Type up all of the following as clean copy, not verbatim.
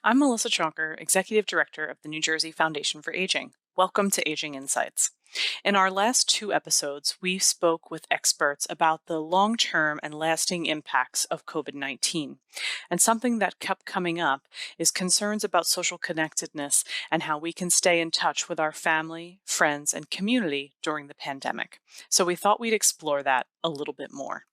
I'm Melissa Chalker, Executive Director of the New Jersey Foundation for Aging. Welcome to Aging Insights. In our last two episodes, we spoke with experts about the long-term and lasting impacts of COVID-19. And something that kept coming up is concerns about social connectedness and how we can stay in touch with our family, friends, and community during the pandemic. So we thought we'd explore that a little bit more.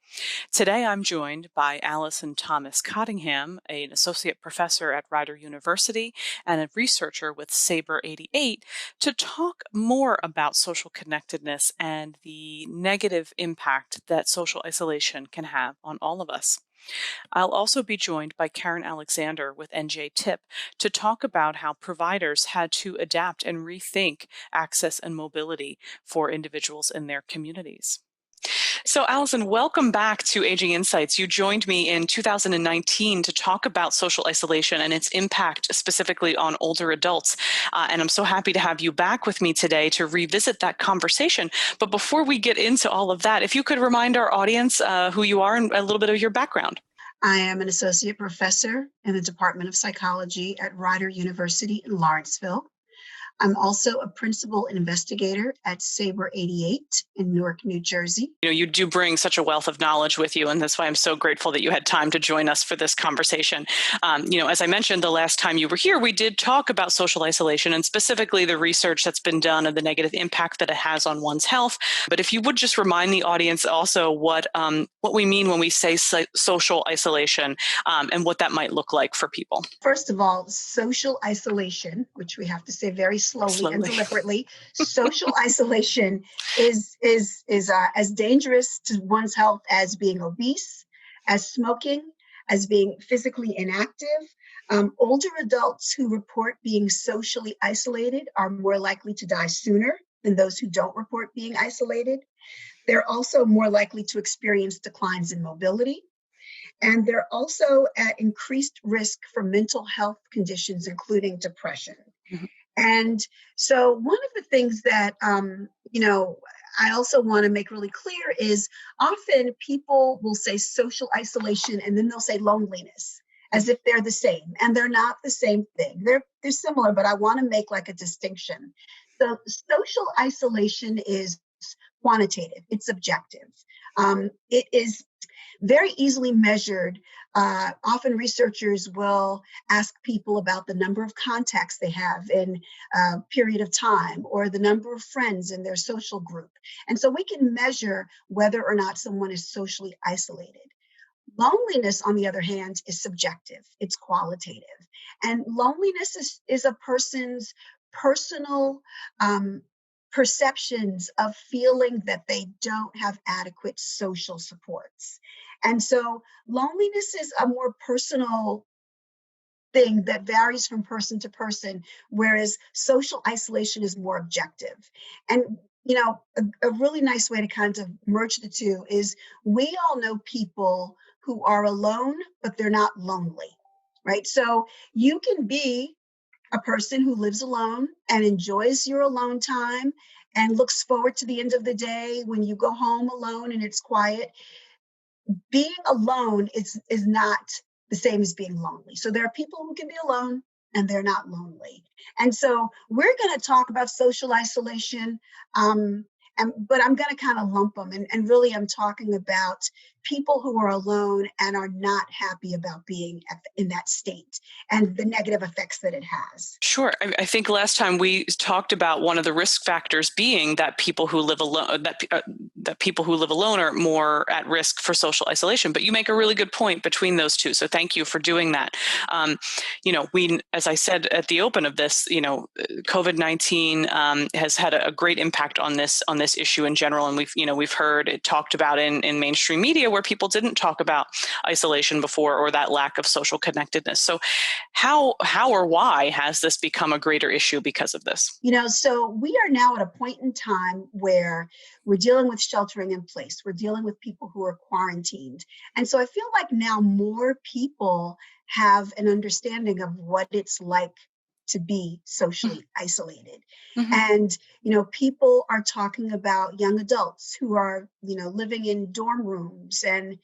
Today, I'm joined by Allison Thomas Cottingham, an associate professor at Rider University and a researcher with Sabre 88, to talk more about social connectedness and the negative impact that social isolation can have on all of us. I'll also be joined by Karen Alexander with NJ Tip to talk about how providers had to adapt and rethink access and mobility for individuals in their communities. So, Allison, welcome back to Aging Insights. You joined me in 2019 to talk about social isolation and its impact specifically on older adults. And I'm so happy to have you back with me today to revisit that conversation. But before we get into all of that, if you could remind our audience who you are and a little bit of your background. I am an associate professor in the Department of Psychology at Rider University in Lawrenceville. I'm also a principal investigator at Sabre 88 in Newark, New Jersey. You do bring such a wealth of knowledge with you, and that's why I'm so grateful that you had time to join us for this conversation. As I mentioned, the last time you were here, we did talk about social isolation and specifically the research that's been done and the negative impact that it has on one's health. But if you would just remind the audience also what we mean when we say social isolation and what that might look like for people. First of all, social isolation, which we have to say very slowly and deliberately, social isolation is as dangerous to one's health as being obese, as smoking, as being physically inactive. Older adults who report being socially isolated are more likely to die sooner than those who don't report being isolated. They're also more likely to experience declines in mobility. And they're also at increased risk for mental health conditions, including depression. Mm-hmm. And so one of the things that, I also want to make really clear is often people will say social isolation and then they'll say loneliness as if they're the same, and they're not the same thing. They're similar, but I want to make like a distinction. So social isolation is quantitative, it's objective. It is very easily measured. Often researchers will ask people about the number of contacts they have in a period of time or the number of friends in their social group. And so we can measure whether or not someone is socially isolated. Loneliness, on the other hand, is subjective. It's qualitative. And loneliness is a person's personal perceptions of feeling that they don't have adequate social supports. And so loneliness is a more personal thing that varies from person to person, whereas social isolation is more objective. And a really nice way to kind of merge the two is we all know people who are alone, but they're not lonely, right? So you can be a person who lives alone and enjoys your alone time and looks forward to the end of the day when you go home alone and it's quiet. Being alone is not the same as being lonely. So there are people who can be alone and they're not lonely. And so we're going to talk about social isolation, but I'm going to kind of lump them. And really, I'm talking about people who are alone and are not happy about being in that state and the negative effects that it has. Sure. I think last time we talked about one of the risk factors being that people who live alone, that people who live alone are more at risk for social isolation. But you make a really good point between those two. So thank you for doing that. As I said at the open of this, COVID-19 has had a great impact on this issue in general, and we've heard it talked about in mainstream media where people didn't talk about isolation before or that lack of social connectedness. So how or why has this become a greater issue because of this? So we are now at a point in time where we're dealing with sheltering in place. We're dealing with people who are quarantined. And so I feel like now more people have an understanding of what it's like to be socially isolated. Mm-hmm. And, people are talking about young adults who are, living in dorm rooms and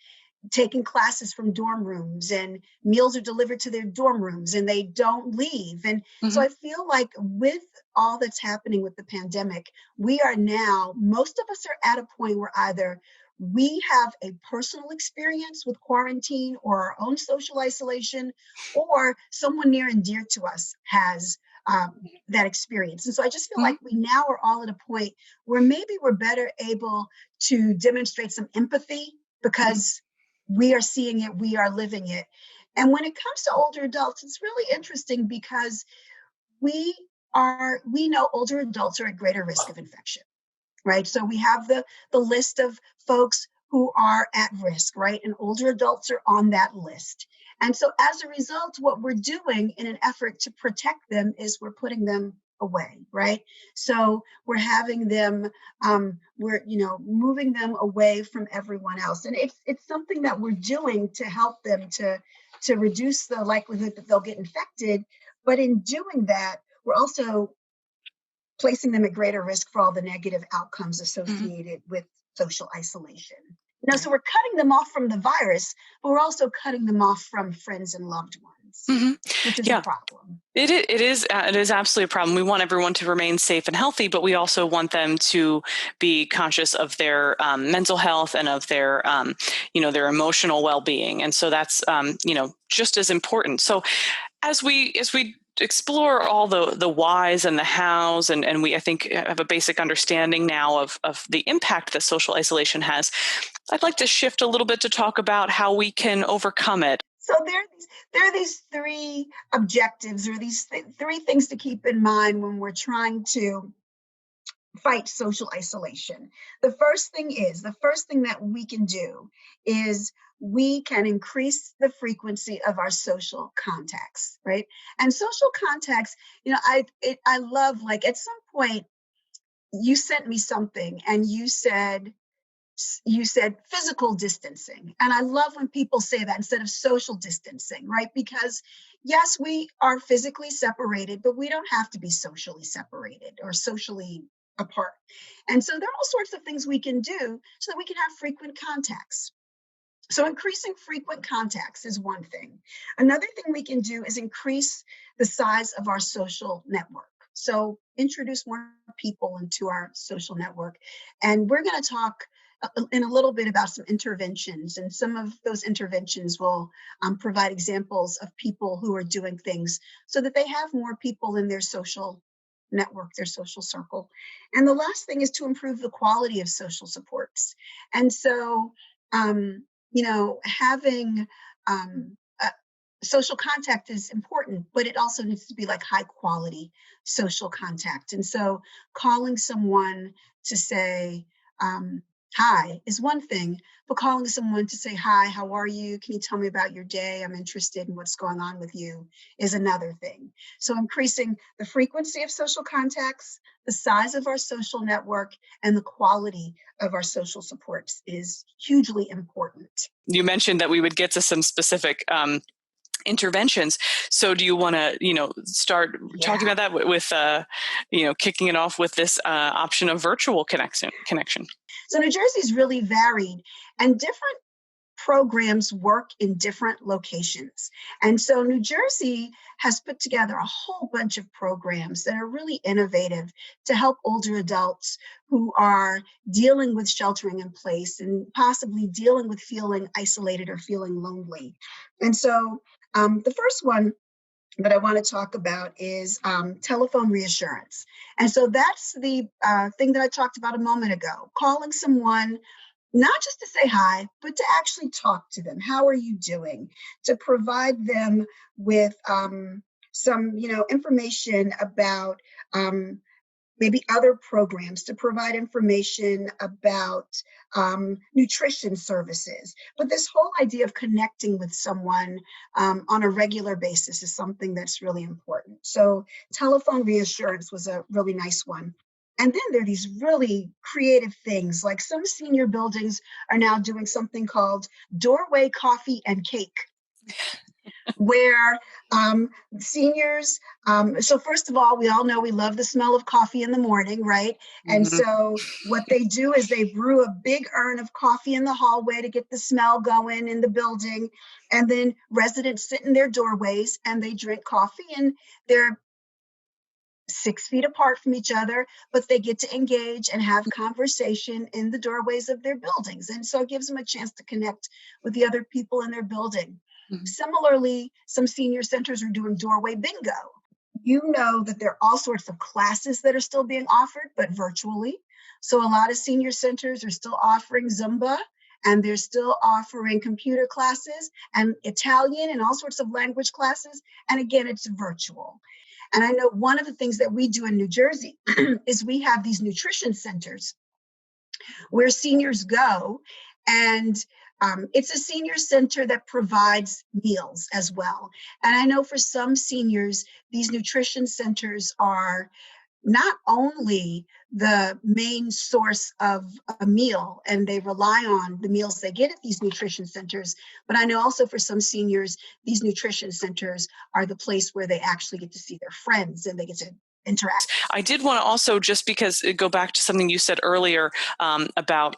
taking classes from dorm rooms, and meals are delivered to their dorm rooms and they don't leave. And so Hmm. I feel like with all that's happening with the pandemic, we are now, most of us are at a point where either we have a personal experience with quarantine or our own social isolation, or someone near and dear to us has that experience. And so I just feel Hmm. like we now are all at a point where maybe we're better able to demonstrate some empathy because we are seeing it, we are living it. And when it comes to older adults, it's really interesting because we know older adults are at greater risk of infection, right? So we have the list of folks who are at risk, right? And older adults are on that list. And so as a result, what we're doing in an effort to protect them is we're putting them away, right? So we're having them, we're moving them away from everyone else, and it's something that we're doing to help them to reduce the likelihood that they'll get infected. But in doing that, we're also placing them at greater risk for all the negative outcomes Hmm. associated with social isolation. So we're cutting them off from the virus, but we're also cutting them off from friends and loved ones, Hmm. which is a Yeah. problem. It is absolutely a problem. We want everyone to remain safe and healthy, but we also want them to be conscious of their mental health and of their emotional well-being. And so that's just as important. So as we explore all the whys and the hows, and we I think have a basic understanding now of the impact that social isolation has, I'd like to shift a little bit to talk about how we can overcome it. So there are these three objectives, or these three things to keep in mind when we're trying to fight social isolation. The first thing that we can do is we can increase the frequency of our social contacts, right? And social contacts, I love, like, at some point you sent me something and you said physical distancing. And I love when people say that instead of social distancing, right? Because yes, we are physically separated, but we don't have to be socially separated or socially apart. And so there are all sorts of things we can do so that we can have frequent contacts. So increasing frequent contacts is one thing. Another thing we can do is increase the size of our social network. So introduce more people into our social network. And we're going to talk in a little bit about some interventions. And some of those interventions will provide examples of people who are doing things so that they have more people in their social network, their social circle. And the last thing is to improve the quality of social supports. And so, having social contact is important, but it also needs to be like high quality social contact. And so calling someone to say, hi is one thing, but calling someone to say, hi, how are you? Can you tell me about your day? I'm interested in what's going on with you is another thing. So increasing the frequency of social contacts, the size of our social network, and the quality of our social supports is hugely important. You mentioned that we would get to some specific interventions. So do you want to, start talking Yeah. about that with kicking it off with this option of virtual connection? So New Jersey is really varied, and different programs work in different locations. And so New Jersey has put together a whole bunch of programs that are really innovative to help older adults who are dealing with sheltering in place and possibly dealing with feeling isolated or feeling lonely. And so the first one that I want to talk about is telephone reassurance. And so that's the thing that I talked about a moment ago, calling someone not just to say hi, but to actually talk to them. How are you doing? To provide them with some, information about maybe other programs, to provide information about nutrition services. But this whole idea of connecting with someone on a regular basis is something that's really important. So telephone reassurance was a really nice one. And then there are these really creative things, like some senior buildings are now doing something called doorway coffee and cake. where seniors, so first of all, we all know we love the smell of coffee in the morning, right? And Mm-hmm. so what they do is they brew a big urn of coffee in the hallway to get the smell going in the building. And then residents sit in their doorways and they drink coffee, and they're 6 feet apart from each other, but they get to engage and have conversation in the doorways of their buildings. And so it gives them a chance to connect with the other people in their building. Mm-hmm. Similarly, some senior centers are doing doorway bingo. You know that there are all sorts of classes that are still being offered, but virtually. So a lot of senior centers are still offering Zumba, and they're still offering computer classes and Italian and all sorts of language classes. And again, it's virtual. And I know one of the things that we do in New Jersey is we have these nutrition centers where seniors go, and it's a senior center that provides meals as well. And I know for some seniors, these nutrition centers are not only the main source of a meal and they rely on the meals they get at these nutrition centers, but I know also for some seniors, these nutrition centers are the place where they actually get to see their friends and they get to interact. I did want to also, just because go back to something you said earlier about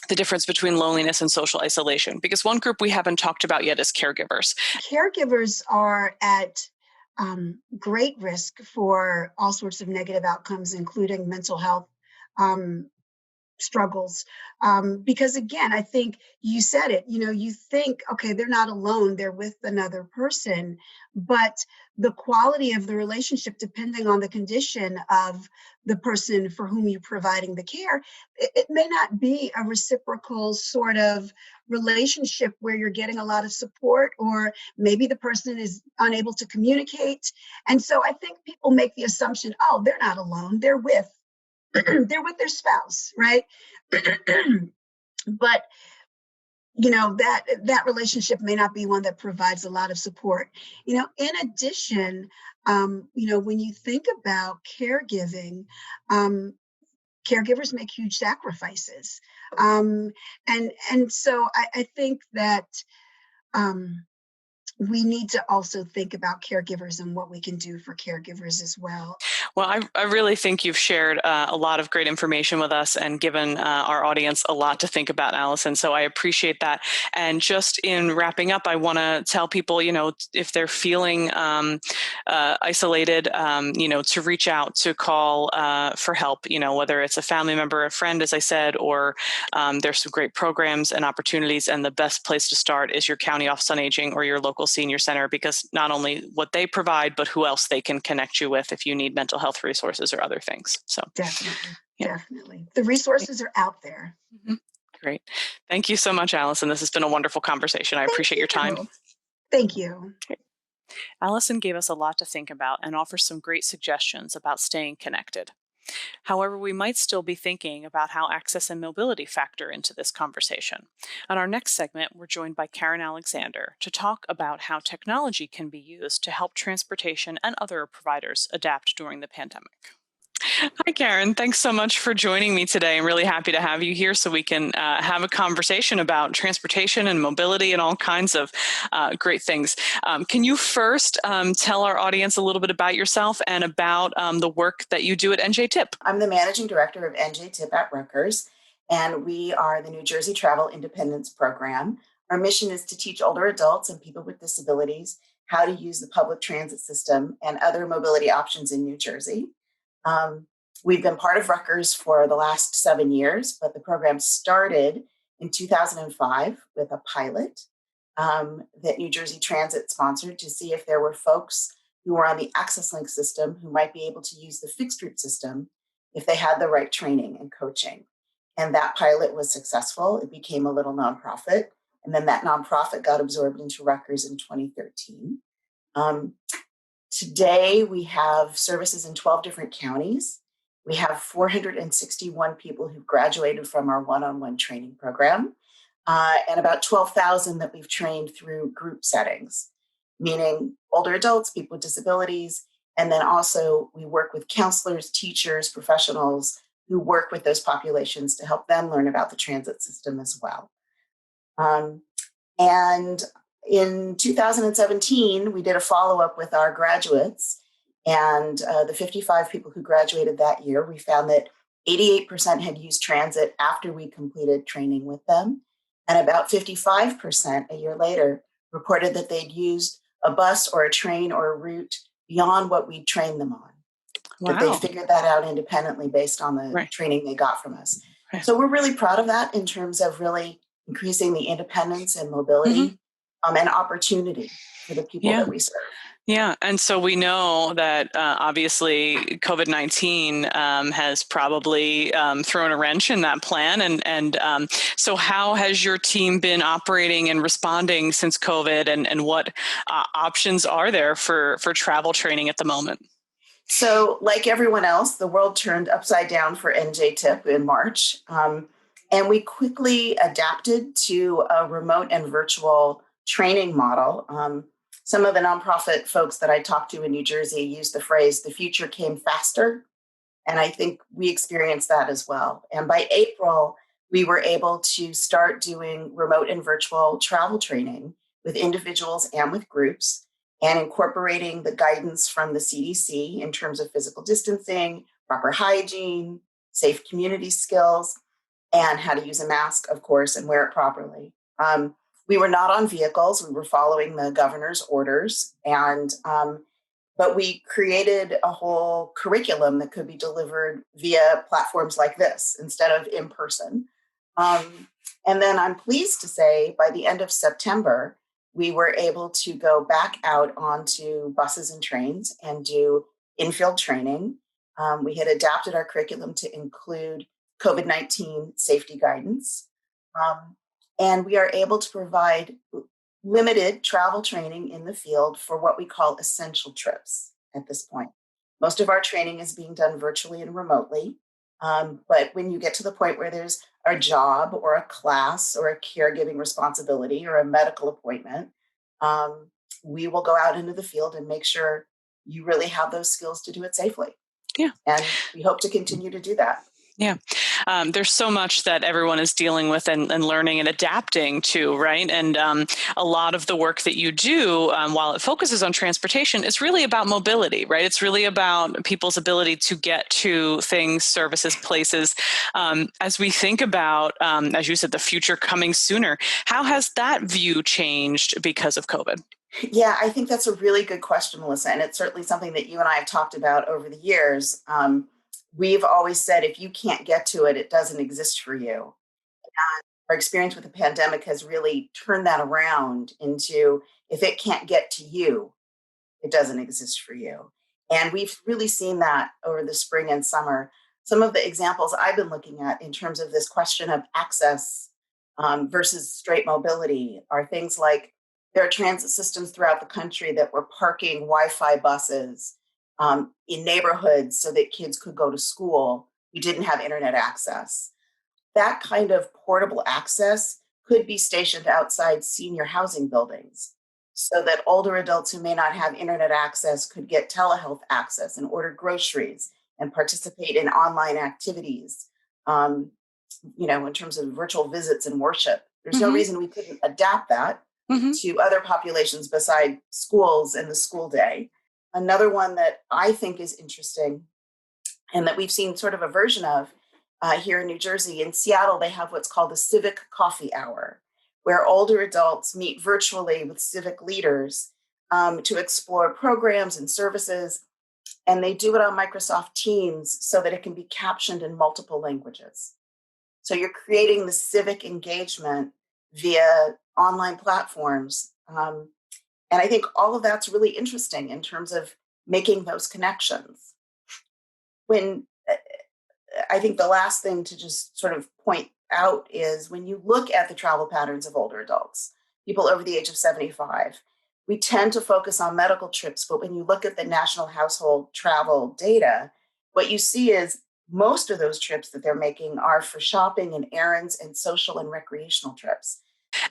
the difference between loneliness and social isolation, because one group we haven't talked about yet is caregivers. Caregivers are at great risk for all sorts of negative outcomes, including mental health struggles. Because again, I think you said it, you think, okay, they're not alone, they're with another person, but the quality of the relationship, depending on the condition of the person for whom you're providing the care, it may not be a reciprocal sort of relationship where you're getting a lot of support, or maybe the person is unable to communicate. And so I think people make the assumption, oh, they're not alone, they're with their spouse, right? But that relationship may not be one that provides a lot of support. In addition, when you think about caregiving, caregivers make huge sacrifices, and so I think that we need to also think about caregivers and what we can do for caregivers as well. Well, I really think you've shared a lot of great information with us and given our audience a lot to think about, Allison. So I appreciate that. And just in wrapping up, I want to tell people, if they're feeling isolated, to reach out, to call for help, whether it's a family member, a friend, as I said, or there's some great programs and opportunities. And the best place to start is your county office on aging or your local senior center, because not only what they provide, but who else they can connect you with if you need mental health resources or other things. So definitely. The resources are out there. Mm-hmm. Great. Thank you so much, Allison. This has been a wonderful conversation. I appreciate your time. Thank you. Okay. Allison gave us a lot to think about and offers some great suggestions about staying connected. However, we might still be thinking about how access and mobility factor into this conversation. On our next segment, we're joined by Karen Alexander to talk about how technology can be used to help transportation and other providers adapt during the pandemic. Hi, Karen. Thanks so much for joining me today. I'm really happy to have you here so we can have a conversation about transportation and mobility and all kinds of great things. Can you first tell our audience a little bit about yourself and about the work that you do at NJTIP? I'm the managing director of NJTIP at Rutgers, and we are the New Jersey Travel Independence Program. Our mission is to teach older adults and people with disabilities how to use the public transit system and other mobility options in New Jersey. We've been part of Rutgers for the last 7 years, but the program started in 2005 with a pilot that New Jersey Transit sponsored to see if there were folks who were on the Access Link system who might be able to use the fixed route system if they had the right training and coaching. And that pilot was successful. It became a little nonprofit. And then that nonprofit got absorbed into Rutgers in 2013. Today, we have services in 12 different counties. We have 461 people who've graduated from our one-on-one training program, and about 12,000 that we've trained through group settings, meaning older adults, people with disabilities, and then also we work with counselors, teachers, professionals who work with those populations to help them learn about the transit system as well. And in 2017, we did a follow-up with our graduates, and the 55 people who graduated that year, we found that 88% had used transit after we completed training with them, and about 55% a year later reported that they'd used a bus or a train or a route beyond what we trained them on. Wow. That they figured that out independently based on the Right. training they got from us. Right. So we're really proud of that in terms of really increasing the independence and mobility and opportunity for the people that we serve. Yeah. And so we know that obviously COVID-19 has probably thrown a wrench in that plan. And so how has your team been operating and responding since COVID, and what options are there for travel training at the moment? So like everyone else, the world turned upside down for NJTIP in March. And we quickly adapted to a remote and virtual training model. Some of the nonprofit folks that I talked to in New Jersey used the phrase, the future came faster. And I think we experienced that as well. And by April, we were able to start doing remote and virtual travel training with individuals and with groups, and incorporating the guidance from the CDC in terms of physical distancing, proper hygiene, safe community skills, and how to use a mask, of course, and wear it properly. We were not on vehicles. We were following the governor's orders. But we created a whole curriculum that could be delivered via platforms like this instead of in person. And then I'm pleased to say by the end of September, we were able to go back out onto buses and trains and do in-field training. We had adapted our curriculum to include COVID-19 safety guidance. And we are able to provide limited travel training in the field for what we call essential trips at this point. Most of our training is being done virtually and remotely. But when you get to the point where there's a job or a class or a caregiving responsibility or a medical appointment, we will go out into the field and make sure you really have those skills to do it safely. Yeah. And we hope to continue to do that. Yeah. There's so much that everyone is dealing with and learning and adapting to, right? And a lot of the work that you do, while it focuses on transportation, is really about mobility, right? It's really about people's ability to get to things, services, places. As we think about, as you said, the future coming sooner, how has that view changed because of COVID? Yeah, I think that's a really good question, Melissa. And it's certainly something that you and I have talked about over the years. We've always said, if you can't get to it, it doesn't exist for you. And our experience with the pandemic has really turned that around into, if it can't get to you, it doesn't exist for you. And we've really seen that over the spring and summer. Some of the examples I've been looking at in terms of this question of access versus straight mobility are things like, there are transit systems throughout the country that were parking Wi-Fi buses in neighborhoods so that kids could go to school who didn't have internet access. That kind of portable access could be stationed outside senior housing buildings so that older adults who may not have internet access could get telehealth access and order groceries and participate in online activities, in terms of virtual visits and worship. There's no reason we couldn't adapt that to other populations beside schools and the school day. Another one that I think is interesting and that we've seen sort of a version of here in New Jersey. In Seattle, they have what's called the Civic Coffee Hour, where older adults meet virtually with civic leaders to explore programs and services. And they do it on Microsoft Teams so that it can be captioned in multiple languages. So you're creating the civic engagement via online platforms. And I think all of that's really interesting in terms of making those connections. I think the last thing to just sort of point out is when you look at the travel patterns of older adults, people over the age of 75, we tend to focus on medical trips, but when you look at the national household travel data, what you see is most of those trips that they're making are for shopping and errands and social and recreational trips.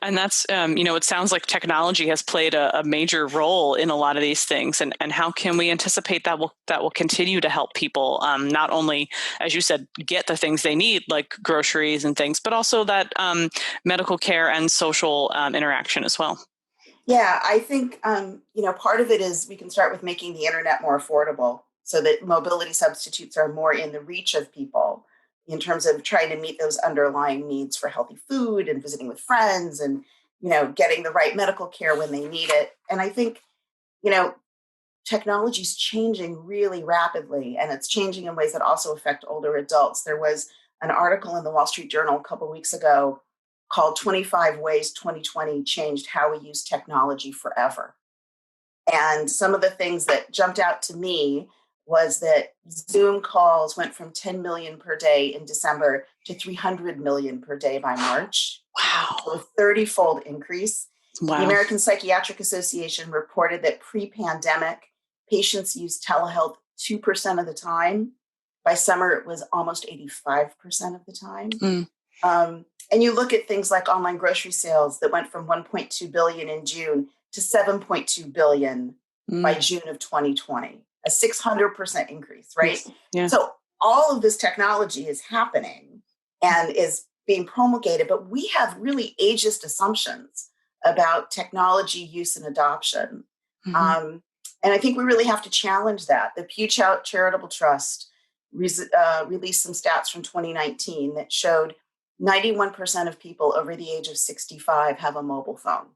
And that's, it sounds like technology has played a major role in a lot of these things. And how can we anticipate that will continue to help people not only, as you said, get the things they need, like groceries and things, but also that medical care and social interaction as well? Yeah, I think, part of it is we can start with making the internet more affordable so that mobility substitutes are more in the reach of people in terms of trying to meet those underlying needs for healthy food and visiting with friends and, getting the right medical care when they need it. And I think, you know, technology is changing really rapidly, and it's changing in ways that also affect older adults. There was an article in the Wall Street Journal a couple of weeks ago called 25 Ways 2020 Changed How We Use Technology Forever. And some of the things that jumped out to me was that Zoom calls went from 10 million per day in December to 300 million per day by March. Wow. So a 30-fold increase. Wow. The American Psychiatric Association reported that pre-pandemic, patients used telehealth 2% of the time. By summer, it was almost 85% of the time. And you look at things like online grocery sales that went from 1.2 billion in June to 7.2 billion by June of 2020, a 600% increase, right? Yeah. So all of this technology is happening and is being promulgated, but we have really ageist assumptions about technology use and adoption. And I think we really have to challenge that. The Pew Charitable Trust released some stats from 2019 that showed 91% of people over the age of 65 have a mobile phone.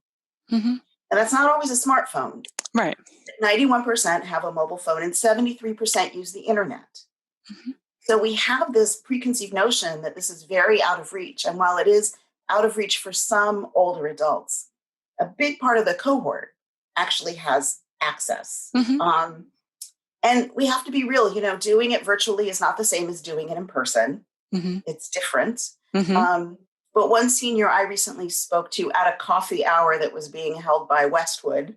And that's not always a smartphone. Right. 91% have a mobile phone and 73% use the internet. So we have this preconceived notion that this is very out of reach. And while it is out of reach for some older adults, a big part of the cohort actually has access. And we have to be real, doing it virtually is not the same as doing it in person. It's different. But one senior I recently spoke to at a coffee hour that was being held by Westwood,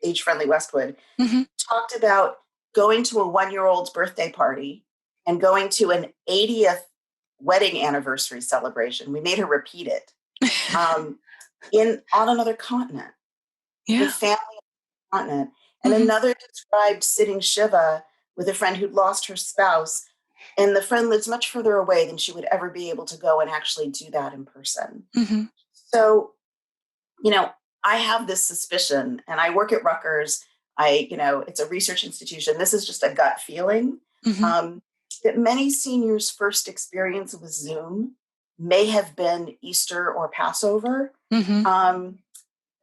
age-friendly Westwood, talked about going to a 1-year-old's birthday party and going to an 80th wedding anniversary celebration. We made her repeat it on another continent, with family on the continent. And another described sitting Shiva with a friend who'd lost her spouse. And the friend lives much further away than she would ever be able to go and actually do that in person. So, I have this suspicion, and I work at Rutgers. It's a research institution. This is just a gut feeling that many seniors' first experience with Zoom may have been Easter or Passover. And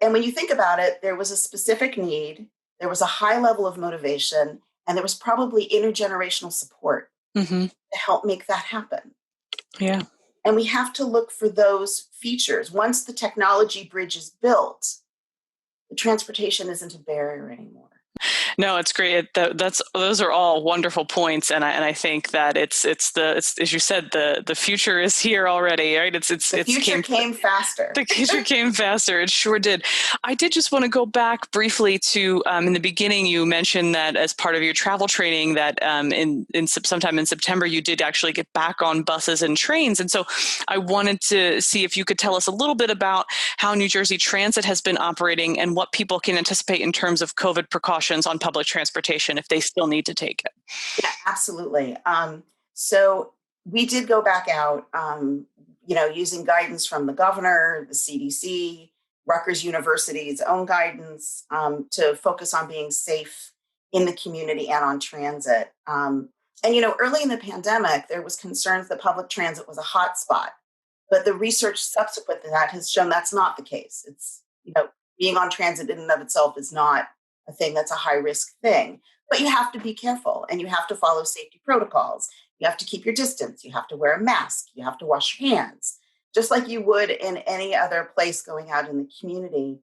when you think about it, there was a specific need, there was a high level of motivation, and there was probably intergenerational support to help make that happen. Yeah. And we have to look for those features. Once the technology bridge is built, the transportation isn't a barrier anymore. No, it's great. Those are all wonderful points, and I think that it's as you said, the future is here already, right? The future came faster. The future came faster. It sure did. I did just want to go back briefly to in the beginning. You mentioned that as part of your travel training, that sometime in September you did actually get back on buses and trains, and so I wanted to see if you could tell us a little bit about how New Jersey Transit has been operating and what people can anticipate in terms of COVID precautions on public transportation if they still need to take it. Yeah, absolutely. So we did go back out, using guidance from the governor, the CDC, Rutgers University's own guidance to focus on being safe in the community and on transit. And early in the pandemic, there was concerns that public transit was a hot spot, but the research subsequent to that has shown that's not the case. It's, being on transit in and of itself is not a thing that's a high risk thing, but you have to be careful and you have to follow safety protocols. You have to keep your distance. You have to wear a mask. You have to wash your hands, just like you would in any other place going out in the community.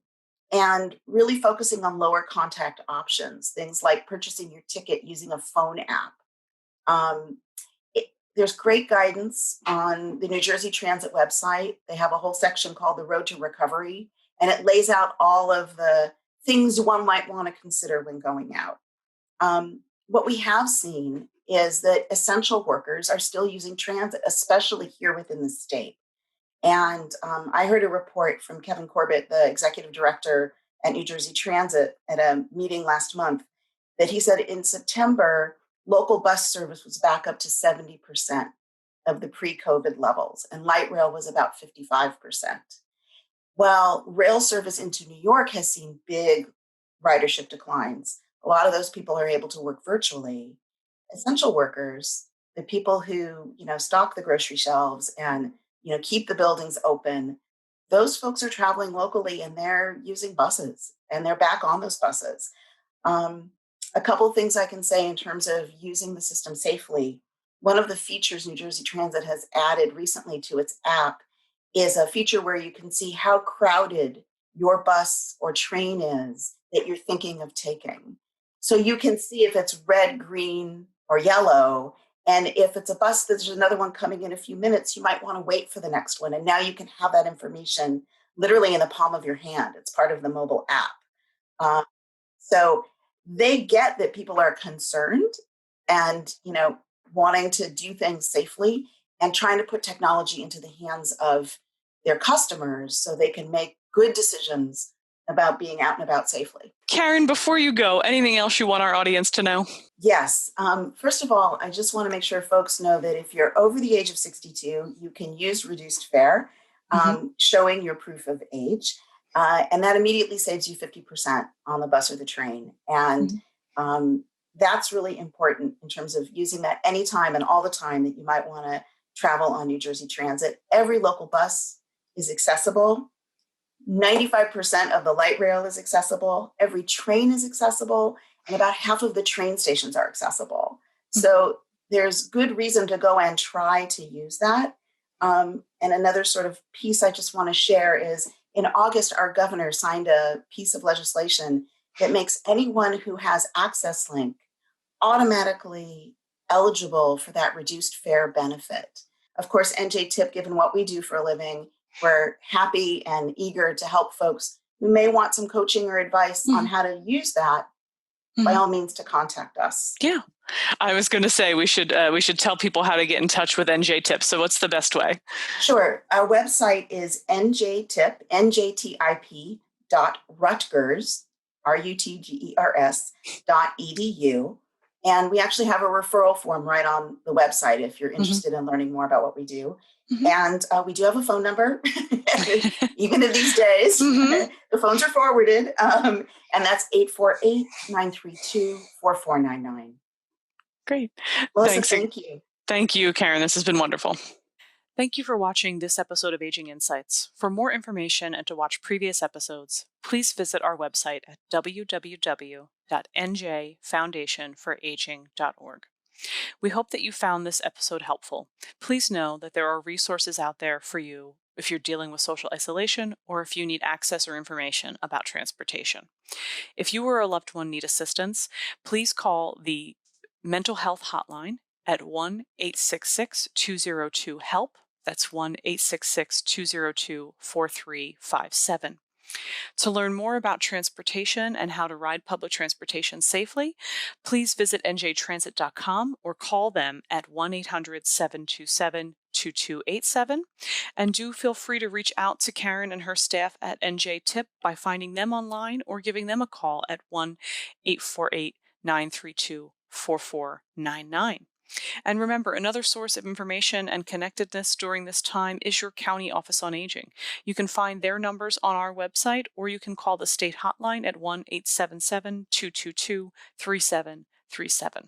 And really focusing on lower contact options, things like purchasing your ticket using a phone app. There's great guidance on the New Jersey Transit website. They have a whole section called The Road to Recovery, and it lays out all of the things one might want to consider when going out. What we have seen is that essential workers are still using transit, especially here within the state. And I heard a report from Kevin Corbett, the executive director at New Jersey Transit, at a meeting last month, that he said in September, local bus service was back up to 70% of the pre-COVID levels, and light rail was about 55%. Well, rail service into New York has seen big ridership declines. A lot of those people are able to work virtually. Essential workers, the people who, stock the grocery shelves and, keep the buildings open, those folks are traveling locally and they're using buses and they're back on those buses. Um, a couple of things I can say in terms of using the system safely. One of the features New Jersey Transit has added recently to its app is a feature where you can see how crowded your bus or train is that you're thinking of taking. So you can see if it's red, green, or yellow. And if it's a bus, there's another one coming in a few minutes, you might want to wait for the next one. And now you can have that information literally in the palm of your hand. It's part of the mobile app. Um, so they get that people are concerned and, wanting to do things safely and trying to put technology into the hands of their customers so they can make good decisions about being out and about safely. Karen, before you go, anything else you want our audience to know? Yes. First of all, I just want to make sure folks know that if you're over the age of 62, you can use reduced fare, showing your proof of age. And that immediately saves you 50% on the bus or the train. And that's really important in terms of using that anytime and all the time that you might want to travel on New Jersey Transit. Every local bus is accessible. 95% of the light rail is accessible. Every train is accessible. And about half of the train stations are accessible. So there's good reason to go and try to use that. And another sort of piece I just want to share is in August, our governor signed a piece of legislation that makes anyone who has Access Link automatically eligible for that reduced fare benefit. Of course, NJTIP, given what we do for a living, we're happy and eager to help folks who may want some coaching or advice on how to use that. By all means, to contact us. Yeah. I was going to say we should tell people how to get in touch with NJTIP. So what's the best way? Sure. Our website is njtip.rutgers, RUTGERS.edu. And we actually have a referral form right on the website if you're interested in learning more about what we do. And we do have a phone number, even in these days. The phones are forwarded, and that's 848-932-4499. Great. Melissa, thank you. Thank you, Karen. This has been wonderful. Thank you for watching this episode of Aging Insights. For more information and to watch previous episodes, please visit our website at www.njfoundationforaging.org. We hope that you found this episode helpful. Please know that there are resources out there for you if you're dealing with social isolation or if you need access or information about transportation. If you or a loved one need assistance, please call the mental health hotline at 1-866-202-HELP. That's 1-866-202-4357. To learn more about transportation and how to ride public transportation safely, please visit njtransit.com or call them at 1-800-727-2287. And do feel free to reach out to Karen and her staff at NJTIP by finding them online or giving them a call at 1-848-932-4499. And remember, another source of information and connectedness during this time is your County Office on Aging. You can find their numbers on our website, or you can call the state hotline at 1-877-222-3737.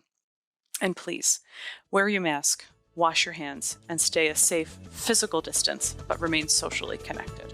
And please, wear your mask, wash your hands, and stay a safe physical distance, but remain socially connected.